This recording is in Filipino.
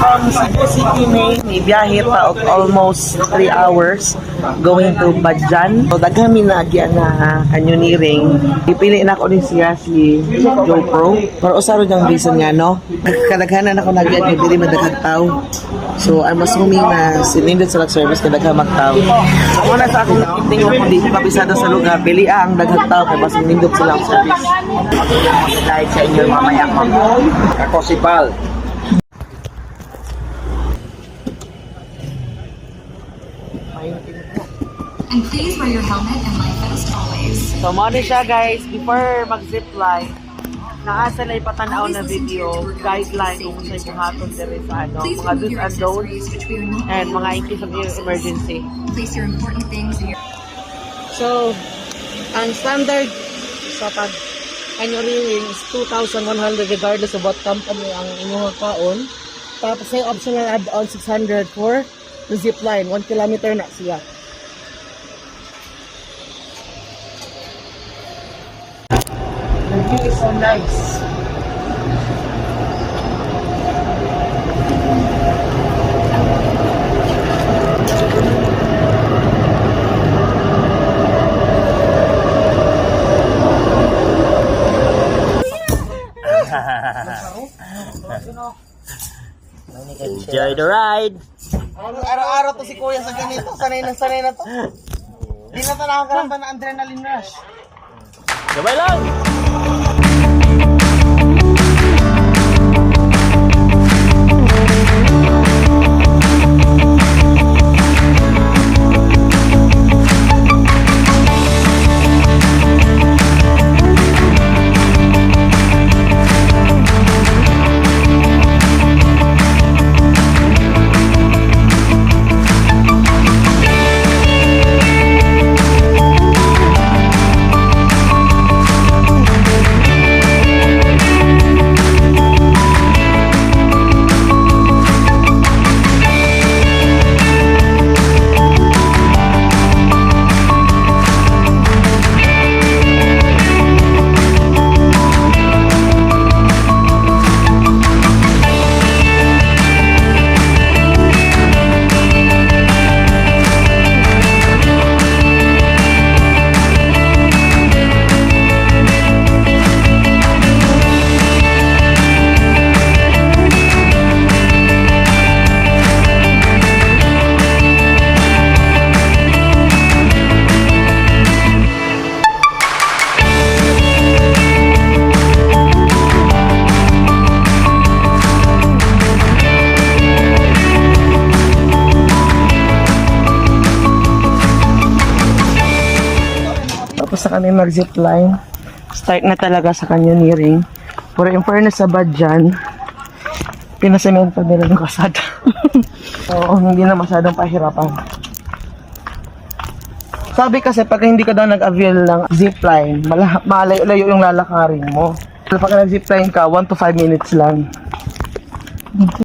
From Cebu City, may biyahe pa of almost 3 hours going to Badjan. So, daghami na agyan na canyoneering. Ipili na ako ni siya si GoPro. Pero usaro niyang reason nga, no? Kadaghanan ako nagyan kay dili madaghang tao. So, I'm assuming na sinindot sa service kadaghang magtao. So, una sa akong tingin ko dito kabisado sa lugar, pili ang daghang tao kay mas sinindot silang service. Dahil sa inyo mamaya ko. Ako si Pal. And please wear your helmet and life vest always. So, mo siya guys, before mag-zipline, naasa na ipatanaw na video, guideline kung saan yung hatong dire sa ano, Please mga remove do's your and don'ts, accessories which we remove and mga in case of emergency. Place your important things in your So, ang standard sa pag-canyoneering is 2,100 regardless of what company ang inyong kaon. Tapos may optional add-on 600 for the zipline, 1 kilometer na siya. The view is so nice. Enjoy the ride. Araw-araw to si Kuya sa ganito. Sanay na to. Di na to nakakarampan ng adrenaline rush. Gabay lang! Tapos na kami mag-zipline. Start na talaga sa canyoneering. Pero in fairness sa Badjan, pinasemento nila ng kasada. Oo, hindi na masyadong pahirapan. Sabi kasi pag hindi ka daw nag-avail ng zipline, malayo-layo yung lalakarin mo. Pag nag-zipline ka, 1 to 5 minutes lang.